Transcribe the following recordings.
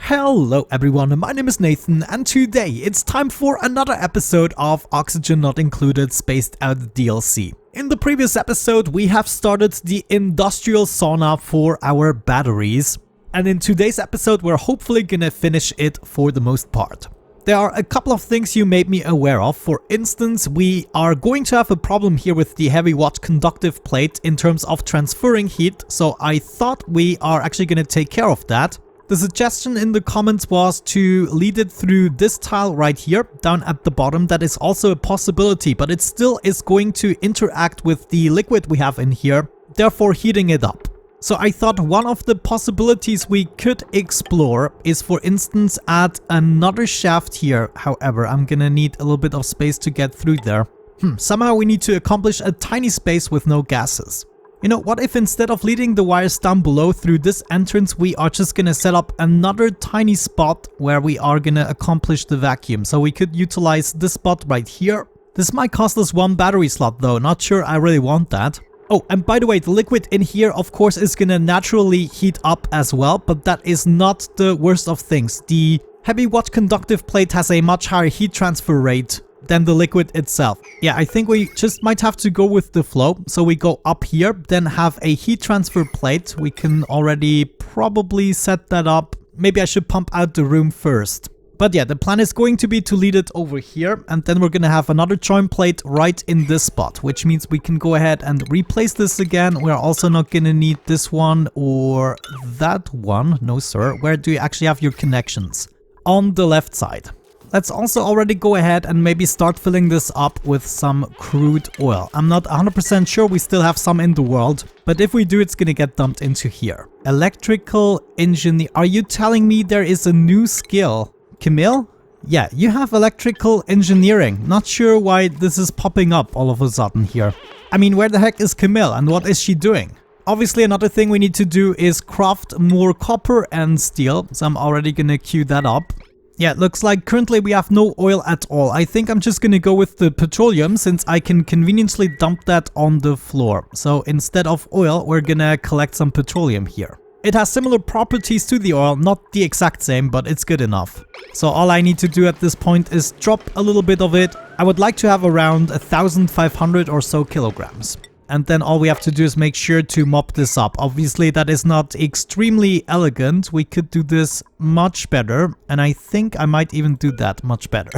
Hello everyone, my name is Nathan and today it's time for another episode of Oxygen Not Included Spaced Out DLC. In the previous episode we have started the industrial sauna for our batteries, and in today's episode we're hopefully gonna finish it for the most part. There are a couple of things you made me aware of. For instance, we are going to have a problem here with the heavy watt conductive plate in terms of transferring heat, so I thought we are actually gonna take care of that. The suggestion in the comments was to lead it through this tile right here, down at the bottom. That is also a possibility, but it still is going to interact with the liquid we have in here, therefore heating it up. So I thought one of the possibilities we could explore is, for instance, add another shaft here. However, I'm gonna need a little bit of space to get through there. Somehow we need to accomplish a tiny space with no gases. You know, what if instead of leading the wires down below through this entrance, we are just gonna set up another tiny spot where we are gonna accomplish the vacuum. So we could utilize this spot right here. This might cost us one battery slot though, not sure I really want that. Oh, and by the way, the liquid in here of course is gonna naturally heat up as well, but that is not the worst of things. The heavy watt conductive plate has a much higher heat transfer rate than the liquid itself. Yeah, I think we just might have to go with the flow. So we go up here, then have a heat transfer plate. We can already probably set that up. Maybe I should pump out the room first. But yeah, the plan is going to be to lead it over here, and then we're gonna have another joint plate right in this spot, which means we can go ahead and replace this again. We're also not gonna need this one or that one. No sir. Where do you actually have your connections? On the left side. Let's also already go ahead and maybe start filling this up with some crude oil. I'm not 100% sure, we still have some in the world, but if we do, it's gonna get dumped into here. Electrical engineer. Are you telling me there is a new skill? Camille? Yeah, you have electrical engineering. Not sure why this is popping up all of a sudden here. I mean, where the heck is Camille and what is she doing? Obviously, another thing we need to do is craft more copper and steel, so I'm already gonna queue that up. Yeah, it looks like currently we have no oil at all. I think I'm just gonna go with the petroleum since I can conveniently dump that on the floor. So instead of oil, we're gonna collect some petroleum here. It has similar properties to the oil, not the exact same, but it's good enough. So all I need to do at this point is drop a little bit of it. I would like to have around 1,500 or so kilograms. And then all we have to do is make sure to mop this up. Obviously, that is not extremely elegant. We could do this much better. And I think I might even do that much better.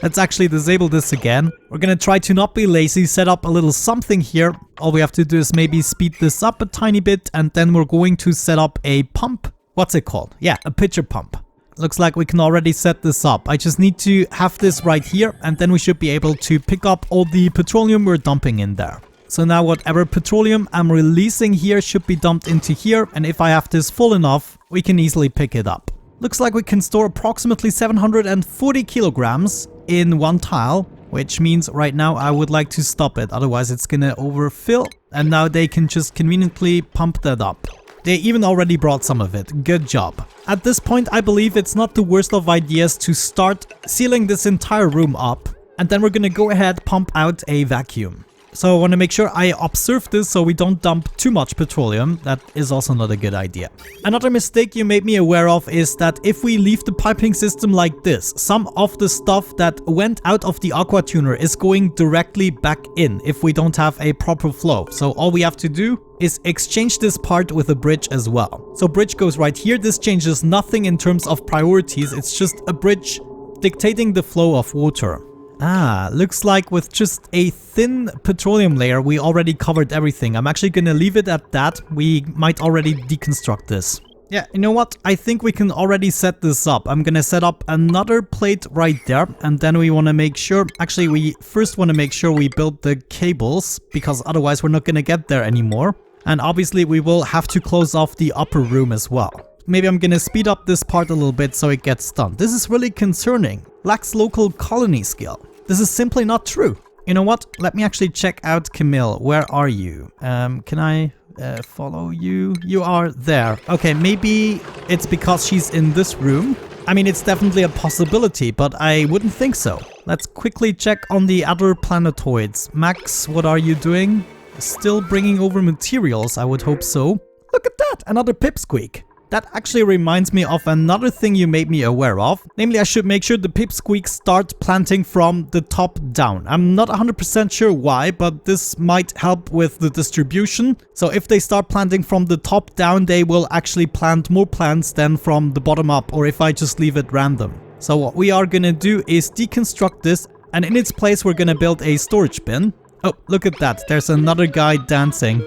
Let's actually disable this again. We're gonna try to not be lazy, set up a little something here. All we have to do is maybe speed this up a tiny bit. And then we're going to set up a pump. What's it called? Yeah, a pitcher pump. Looks like we can already set this up. I just need to have this right here. And then we should be able to pick up all the petroleum we're dumping in there. So now whatever petroleum I'm releasing here should be dumped into here, and if I have this full enough, we can easily pick it up. Looks like we can store approximately 740 kilograms in one tile, which means right now I would like to stop it, otherwise it's gonna overfill, and now they can just conveniently pump that up. They even already brought some of it. Good job. At this point, I believe it's not the worst of ideas to start sealing this entire room up, and then we're gonna go ahead, pump out a vacuum. So I want to make sure I observe this so we don't dump too much petroleum. That is also not a good idea. Another mistake you made me aware of is that if we leave the piping system like this, some of the stuff that went out of the aqua tuner is going directly back in if we don't have a proper flow. So all we have to do is exchange this part with a bridge as well. So bridge goes right here. This changes nothing in terms of priorities. It's just a bridge dictating the flow of water. Ah, looks like with just a thin petroleum layer, we already covered everything. I'm actually gonna leave it at that. We might already deconstruct this. Yeah, you know what? I think we can already set this up. I'm gonna set up another plate right there, and then we want to make sure... Actually, we first want to make sure we build the cables, because otherwise we're not gonna get there anymore. And obviously we will have to close off the upper room as well. Maybe I'm gonna speed up this part a little bit so it gets done. This is really concerning. Lacks local colony skill. This is simply not true. You know what? Let me actually check out Camille. Where are you? Can I follow you? You are there. Okay, maybe it's because she's in this room. I mean, it's definitely a possibility, but I wouldn't think so. Let's quickly check on the other planetoids. Max, what are you doing? Still bringing over materials, I would hope so. Look at that, another pipsqueak. That actually reminds me of another thing you made me aware of. Namely, I should make sure the pipsqueaks start planting from the top down. I'm not 100% sure why, but this might help with the distribution. So if they start planting from the top down, they will actually plant more plants than from the bottom up, or if I just leave it random. So what we are gonna do is deconstruct this, and in its place we're gonna build a storage bin. Oh, look at that. There's another guy dancing.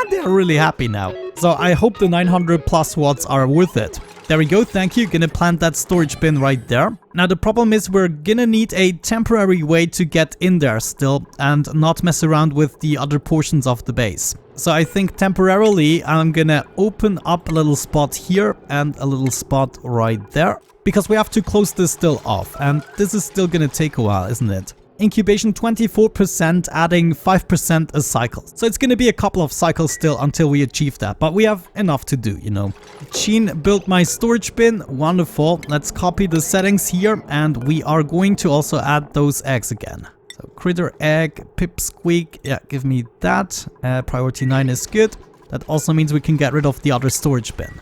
They're really happy now. So I hope the 900 plus watts are worth it. There we go, thank you. Gonna plant that storage bin right there. Now the problem is we're gonna need a temporary way to get in there still and not mess around with the other portions of the base. So I think temporarily I'm gonna open up a little spot here and a little spot right there. Because we have to close this still off, and this is still gonna take a while, isn't it? Incubation 24%, adding 5% a cycle. So it's gonna be a couple of cycles still until we achieve that, but we have enough to do, you know. Sheen built my storage bin, wonderful. Let's copy the settings here, and we are going to also add those eggs again. So critter egg, pipsqueak, yeah, give me that. Priority 9 is good. That also means we can get rid of the other storage bin.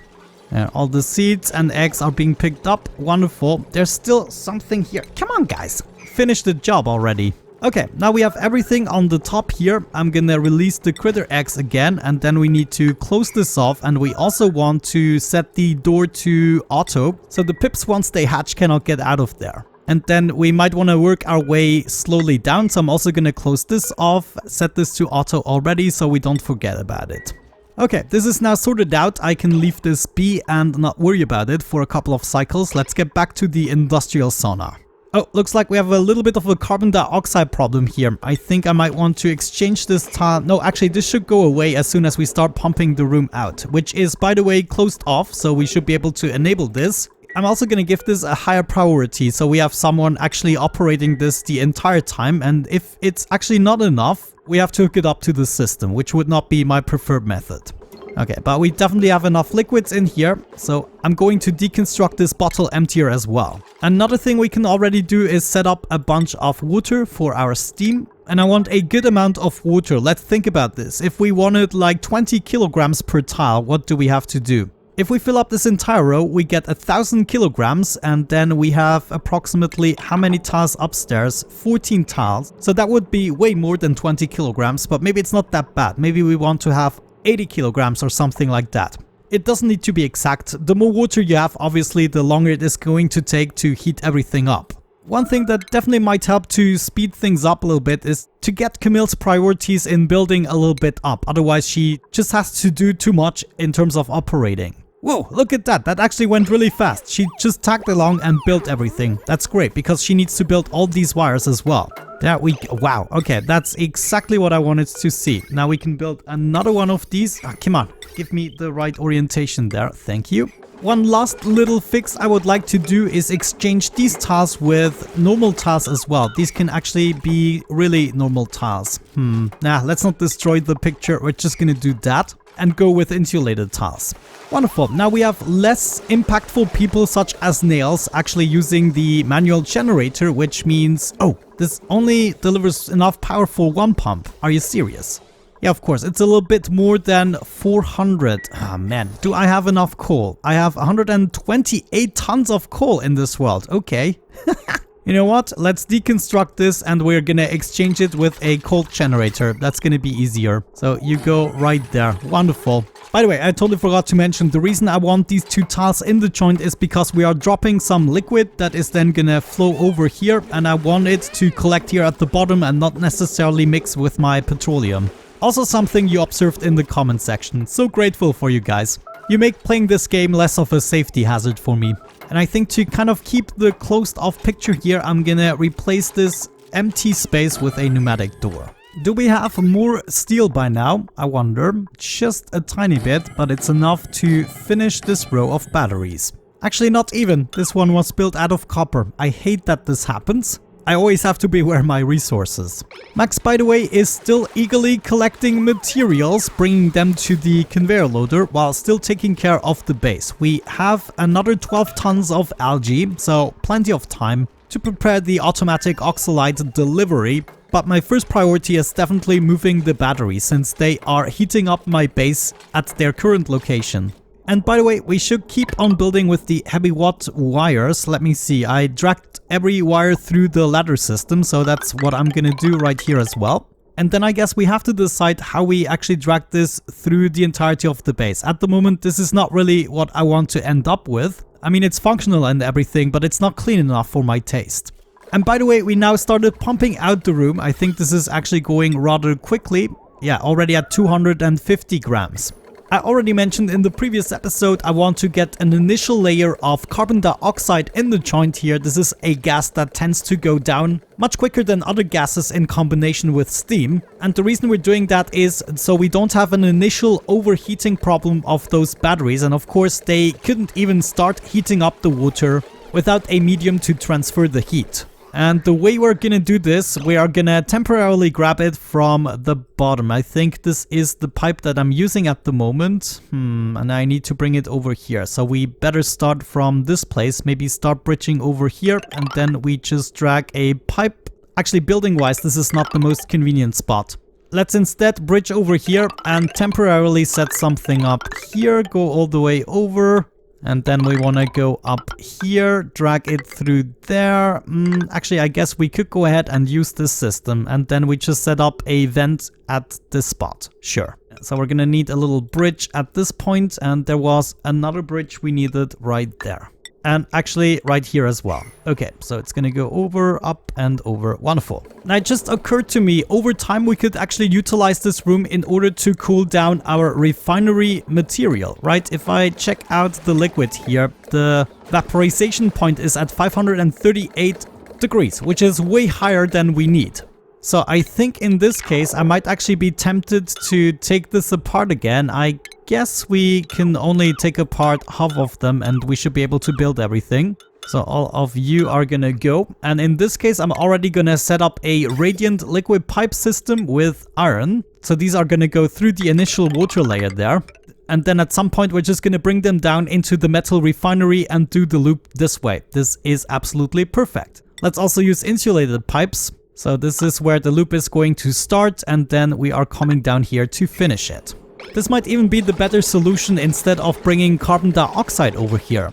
All the seeds and eggs are being picked up, wonderful. There's still something here. Come on, guys. Finish the job already. Okay, now we have everything on the top here. I'm gonna release the critter eggs again, and then we need to close this off, and we also want to set the door to auto, so the pips once they hatch cannot get out of there. And then we might want to work our way slowly down, so I'm also gonna close this off, set this to auto already so we don't forget about it. Okay, this is now sorted out. I can leave this be and not worry about it for a couple of cycles. Let's get back to the industrial sauna. Oh, looks like we have a little bit of a carbon dioxide problem here. I think I might want to exchange this tile. No, actually, this should go away as soon as we start pumping the room out, which is, by the way, closed off, so we should be able to enable this. I'm also going to give this a higher priority, so we have someone actually operating this the entire time, and if it's actually not enough, we have to hook it up to the system, which would not be my preferred method. Okay, but we definitely have enough liquids in here, so I'm going to deconstruct this bottle emptier as well. Another thing we can already do is set up a bunch of water for our steam. And I want a good amount of water. Let's think about this. If we wanted like 20 kilograms per tile, what do we have to do? If we fill up this entire row, we get 1,000 kilograms, and then we have approximately how many tiles upstairs? 14 tiles. So that would be way more than 20 kilograms, but maybe it's not that bad. Maybe we want to have 80 kilograms or something like that. It doesn't need to be exact. The more water you have, obviously, the longer it is going to take to heat everything up. One thing that definitely might help to speed things up a little bit is to get Camille's priorities in building a little bit up. Otherwise, she just has to do too much in terms of operating. Whoa, look at that. That actually went really fast. She just tagged along and built everything. That's great because she needs to build all these wires as well. There we go. Wow. Okay, that's exactly what I wanted to see. Now we can build another one of these. Come on, give me the right orientation there. Thank you. One last little fix I would like to do is exchange these tiles with normal tiles as well. These can actually be really normal tiles. Nah, let's not destroy the picture. We're just gonna do that and go with insulated tiles. Wonderful. Now we have less impactful people such as nails actually using the manual generator, which means, oh, this only delivers enough power for one pump. Are you serious? Yeah, of course, it's a little bit more than 400. Ah, man, do I have enough coal? I have 128 tons of coal in this world. Okay. You know what? Let's deconstruct this and we're gonna exchange it with a coal generator. That's gonna be easier. So you go right there. Wonderful. By the way, I totally forgot to mention the reason I want these two tiles in the joint is because we are dropping some liquid that is then gonna flow over here, and I want it to collect here at the bottom and not necessarily mix with my petroleum. Also something you observed in the comment section. So grateful for you guys. You make playing this game less of a safety hazard for me. And I think to kind of keep the closed off picture here, I'm gonna replace this empty space with a pneumatic door. Do we have more steel by now? I wonder. Just a tiny bit, but it's enough to finish this row of batteries. Actually, not even. This one was built out of copper. I hate that this happens. I always have to beware my resources. Max, by the way, is still eagerly collecting materials, bringing them to the conveyor loader while still taking care of the base. We have another 12 tons of algae, so plenty of time to prepare the automatic oxalite delivery. But my first priority is definitely moving the batteries since they are heating up my base at their current location. And by the way, we should keep on building with the heavy watt wires. Let me see, I dragged every wire through the ladder system, so that's what I'm gonna do right here as well. And then I guess we have to decide how we actually drag this through the entirety of the base. At the moment, this is not really what I want to end up with. I mean, it's functional and everything, but it's not clean enough for my taste. And by the way, we now started pumping out the room. I think this is actually going rather quickly. Yeah, already at 250 grams. I already mentioned in the previous episode, I want to get an initial layer of carbon dioxide in the joint here. This is a gas that tends to go down much quicker than other gases in combination with steam. And the reason we're doing that is so we don't have an initial overheating problem of those batteries. And of course, they couldn't even start heating up the water without a medium to transfer the heat. And the way we're gonna do this, we are gonna temporarily grab it from the bottom. I think this is the pipe that I'm using at the moment. And I need to bring it over here. So we better start from this place, maybe start bridging over here, and then we just drag a pipe. Actually, building-wise, this is not the most convenient spot. Let's instead bridge over here and temporarily set something up here, go all the way over. And then we want to go up here, drag it through there. Actually, I guess we could go ahead and use this system. And then we just set up a vent at this spot. Sure. So we're going to need a little bridge at this point. And there was another bridge we needed right there. And actually right here as well. Okay, so it's gonna go over, up, and over. Wonderful. Now it just occurred to me, over time we could actually utilize this room in order to cool down our refinery material, right? If I check out the liquid here, the vaporization point is at 538 degrees, which is way higher than we need. So I think in this case, I might actually be tempted to take this apart again. I guess we can only take apart half of them and we should be able to build everything. So all of you are gonna go. And in this case, I'm already gonna set up a radiant liquid pipe system with iron. So these are gonna go through the initial water layer there. And then at some point, we're just gonna bring them down into the metal refinery and do the loop this way. This is absolutely perfect. Let's also use insulated pipes. So this is where the loop is going to start, and then we are coming down here to finish it. This might even be the better solution instead of bringing carbon dioxide over here.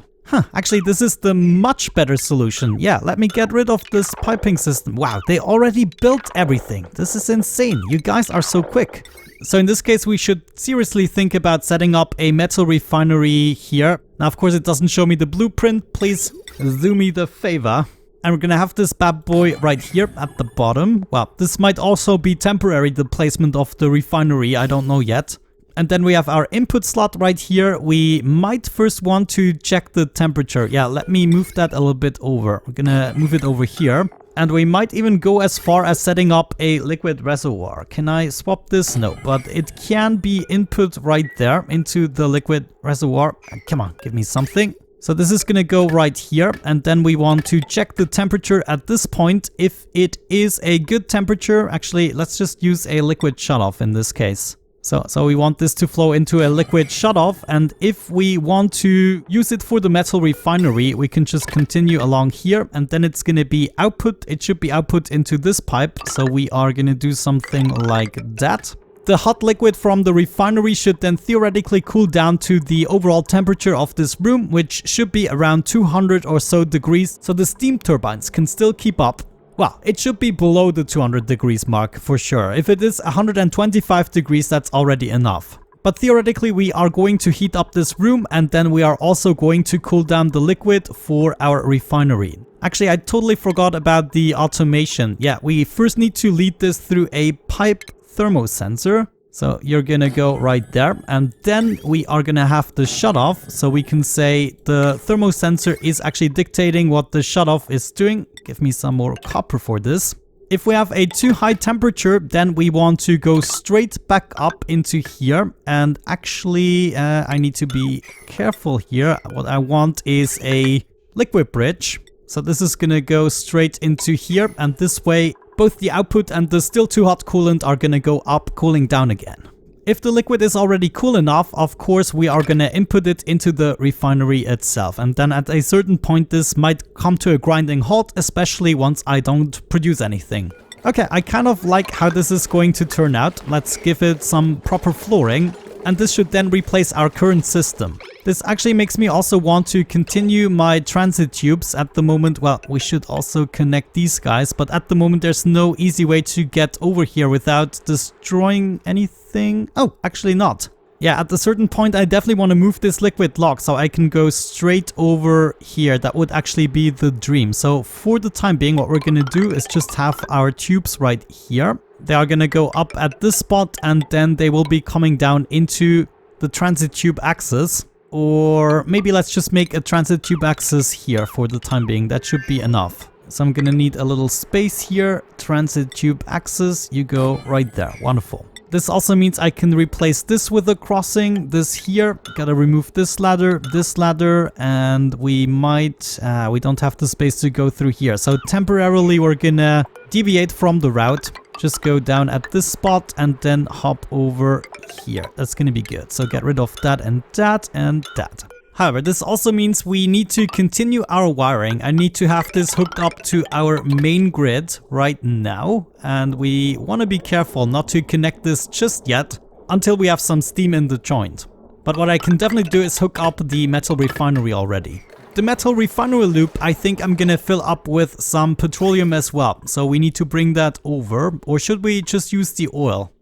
Actually, this is the much better solution. Yeah, let me get rid of this piping system. Wow, they already built everything. This is insane. You guys are so quick. So in this case, we should seriously think about setting up a metal refinery here. Now, of course, it doesn't show me the blueprint. Please do me the favor. And we're gonna have this bad boy right here at the bottom. Well, this might also be temporary, the placement of the refinery. I don't know yet. And then we have our input slot right here. We might first want to check the temperature. Yeah, let me move that a little bit over. We're gonna move it over here. And we might even go as far as setting up a liquid reservoir. Can I swap this? No, but it can be input right there into the liquid reservoir. Come on, give me something. So this is gonna go right here, and then we want to check the temperature at this point. If it is a good temperature, actually, let's just use a liquid shutoff in this case. So we want this to flow into a liquid shutoff, and if we want to use it for the metal refinery, we can just continue along here, and then it's gonna be output. It should be output into this pipe, so we are gonna do something like that. The hot liquid from the refinery should then theoretically cool down to the overall temperature of this room, which should be around 200 or so degrees, so the steam turbines can still keep up. Well, it should be below the 200 degrees mark for sure. If it is 125 degrees, that's already enough. But theoretically, we are going to heat up this room, and then we are also going to cool down the liquid for our refinery. Actually, I totally forgot about the automation. Yeah, we first need to lead this through a pipe thermosensor. So you're gonna go right there, and then we are gonna have the shutoff, so we can say the thermosensor is actually dictating what the shutoff is doing. Give me some more copper for this. If we have a too high temperature, then we want to go straight back up into here, and actually I need to be careful here. What I want is a liquid bridge. So this is gonna go straight into here, and this way both the output and the still too hot coolant are gonna go up, cooling down again. If the liquid is already cool enough, of course, we are gonna input it into the refinery itself. And then at a certain point, this might come to a grinding halt, especially once I don't produce anything. Okay, I kind of like how this is going to turn out. Let's give it some proper flooring. And this should then replace our current system. This actually makes me also want to continue my transit tubes at the moment. Well, we should also connect these guys, but at the moment there's no easy way to get over here without destroying anything. Oh, actually not. Yeah, at a certain point I definitely want to move this liquid lock so I can go straight over here. That would actually be the dream. So for the time being, what we're going to do is just have our tubes right here. They are going to go up at this spot and then they will be coming down into the transit tube axis. Or maybe let's just make a transit tube axis here for the time being. That should be enough. So I'm gonna need a little space here. Transit tube axis, you go right there. Wonderful. This also means I can replace this with a crossing. This here, gotta remove this ladder, and we might, we don't have the space to go through here. So temporarily we're gonna deviate from the route. Just go down at this spot and then hop over here. That's gonna be good. So get rid of that and that and that. However, this also means we need to continue our wiring. I need to have this hooked up to our main grid right now. And we want to be careful not to connect this just yet until we have some steam in the joint. But what I can definitely do is hook up the metal refinery already. The metal refinery loop, I think I'm gonna fill up with some petroleum as well. So we need to bring that over. Or should we just use the oil?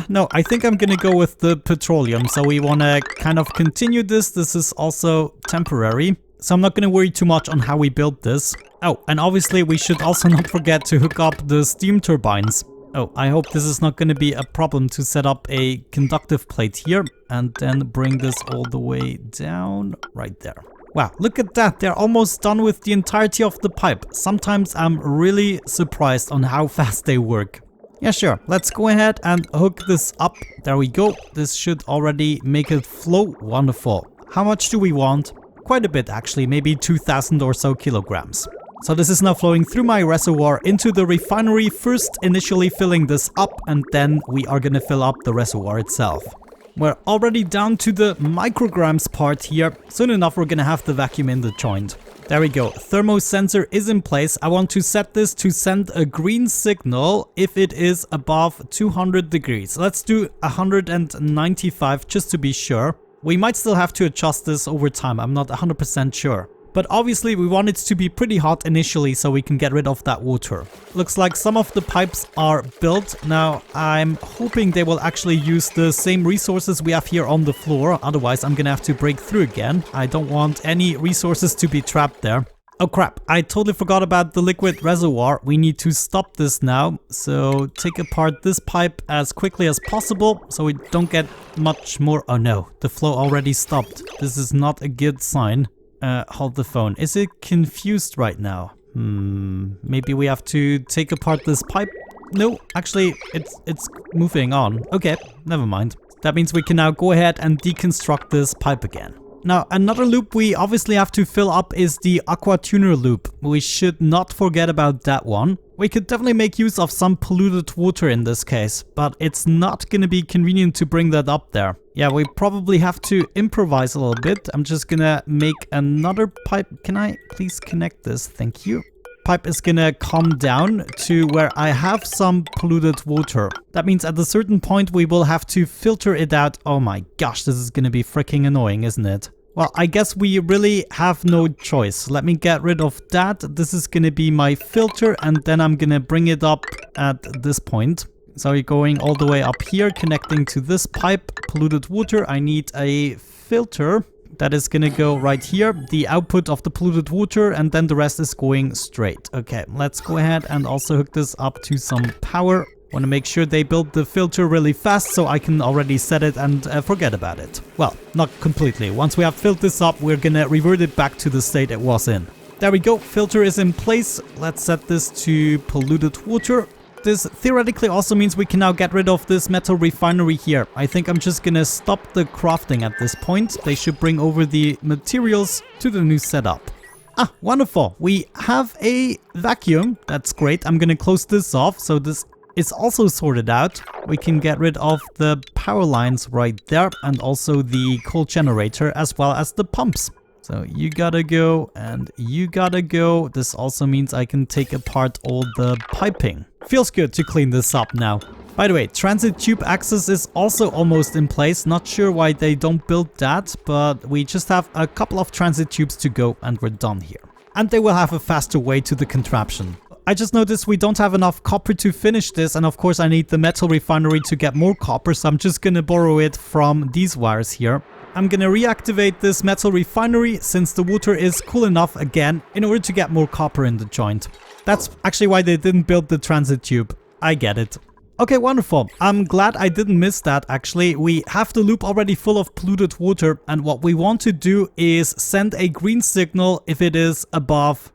No, I think I'm gonna go with the petroleum. So we wanna kind of continue this. This is also temporary. So I'm not gonna worry too much on how we build this. Oh, and obviously we should also not forget to hook up the steam turbines. Oh, I hope this is not gonna be a problem to set up a conductive plate here. And then bring this all the way down right there. Wow, look at that. They're almost done with the entirety of the pipe. Sometimes I'm really surprised on how fast they work. Yeah, sure. Let's go ahead and hook this up. There we go. This should already make it flow. Wonderful. How much do we want? Quite a bit, actually. Maybe 2,000 or so kilograms. So this is now flowing through my reservoir into the refinery. First, initially filling this up, and then we are going to fill up the reservoir itself. We're already down to the micrograms part here. Soon enough, we're going to have the vacuum in the joint. There we go. Thermo sensor is in place. I want to set this to send a green signal if it is above 200 degrees. Let's do 195 just to be sure. We might still have to adjust this over time. I'm not 100% sure. But obviously we want it to be pretty hot initially so we can get rid of that water. Looks like some of the pipes are built. Now I'm hoping they will actually use the same resources we have here on the floor. Otherwise I'm gonna have to break through again. I don't want any resources to be trapped there. Oh crap, I totally forgot about the liquid reservoir. We need to stop this now. So take apart this pipe as quickly as possible so we don't get much more. Oh no, the flow already stopped. This is not a good sign. Hold the phone. Is it confused right now? Maybe we have to take apart this pipe? No, actually, it's moving on. Okay, never mind. That means we can now go ahead and deconstruct this pipe again. Now, another loop we obviously have to fill up is the aqua tuner loop. We should not forget about that one. We could definitely make use of some polluted water in this case, but it's not going to be convenient to bring that up there. Yeah, we probably have to improvise a little bit. I'm just gonna make another pipe. Can I please connect this? Thank you. Pipe is gonna come down to where I have some polluted water. That means at a certain point we will have to filter it out. Oh my gosh, this is gonna be freaking annoying, isn't it? Well, I guess we really have no choice. Let me get rid of that. This is gonna be my filter and then I'm gonna bring it up at this point. So you're going all the way up here, connecting to this pipe, polluted water. I need a filter that is gonna go right here, the output of the polluted water, and then the rest is going straight. Okay, let's go ahead and also hook this up to some power. Want to make sure they build the filter really fast so I can already set it and forget about it. Well, not completely. Once we have filled this up, we're gonna revert it back to the state it was in. There we go, filter is in place. Let's set this to polluted water. This theoretically also means we can now get rid of this metal refinery here. I think I'm just gonna stop the crafting at this point. They should bring over the materials to the new setup. Ah, wonderful. We have a vacuum. That's great. I'm gonna close this off. So this is also sorted out. We can get rid of the power lines right there and also the coal generator as well as the pumps. So you gotta go and you gotta go. This also means I can take apart all the piping. Feels good to clean this up now. By the way, transit tube access is also almost in place. Not sure why they don't build that, but we just have a couple of transit tubes to go and we're done here. And they will have a faster way to the contraption. I just noticed we don't have enough copper to finish this, and of course I need the metal refinery to get more copper, so I'm just gonna borrow it from these wires here. I'm gonna reactivate this metal refinery since the water is cool enough again in order to get more copper in the joint. That's actually why they didn't build the transit tube. I get it. Okay, wonderful. I'm glad I didn't miss that actually. We have the loop already full of polluted water, and what we want to do is send a green signal if it is above.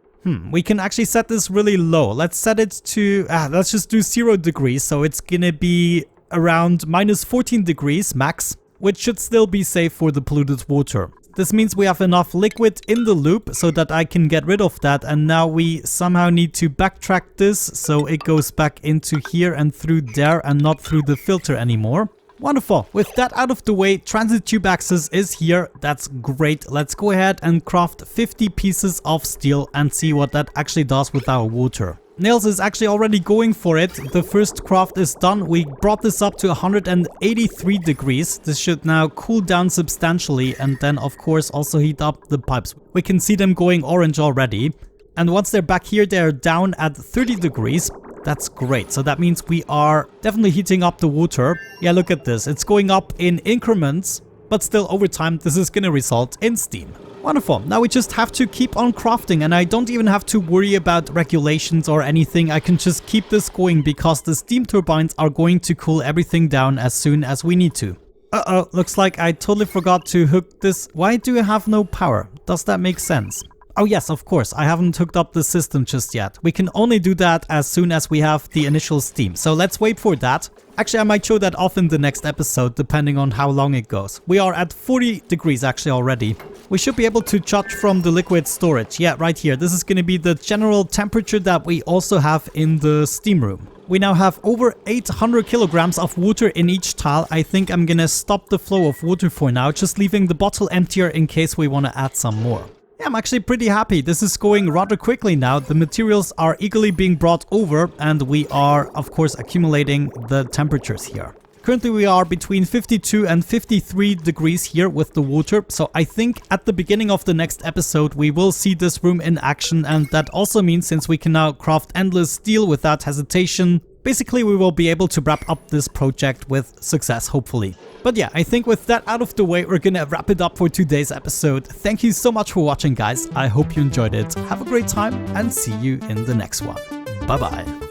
We can actually set this really low. Let's set it to, let's just do 0 degrees. So it's gonna be around minus 14 degrees max, which should still be safe for the polluted water. This means we have enough liquid in the loop so that I can get rid of that, and now we somehow need to backtrack this so it goes back into here and through there and not through the filter anymore. Wonderful. With that out of the way, transit tube access is here. That's great. Let's go ahead and craft 50 pieces of steel and see what that actually does with our water. Nails is actually already going for it. The first craft is done. We brought this up to 183 degrees. This should now cool down substantially and then of course also heat up the pipes. We can see them going orange already. And once they're back here, they're down at 30 degrees. That's great. So that means we are definitely heating up the water. Yeah, look at this. It's going up in increments, but still over time, this is going to result in steam. Wonderful. Now we just have to keep on crafting, and I don't even have to worry about regulations or anything. I can just keep this going because the steam turbines are going to cool everything down as soon as we need to. Uh-oh, looks like I totally forgot to hook this. Why do I have no power? Does that make sense? Oh yes, of course, I haven't hooked up the system just yet. We can only do that as soon as we have the initial steam. So let's wait for that. Actually, I might show that off in the next episode, depending on how long it goes. We are at 40 degrees actually already. We should be able to judge from the liquid storage. Yeah, right here. This is going to be the general temperature that we also have in the steam room. We now have over 800 kilograms of water in each tile. I think I'm going to stop the flow of water for now, just leaving the bottle emptier in case we want to add some more. Yeah, I'm actually pretty happy. This is going rather quickly now. The materials are eagerly being brought over and we are, of course, accumulating the temperatures here. Currently, we are between 52 and 53 degrees here with the water. So I think at the beginning of the next episode, we will see this room in action. And that also means since we can now craft endless steel without hesitation, basically we will be able to wrap up this project with success, hopefully. But yeah, I think with that out of the way, we're gonna wrap it up for today's episode. Thank you so much for watching, guys. I hope you enjoyed it. Have a great time and see you in the next one. Bye-bye.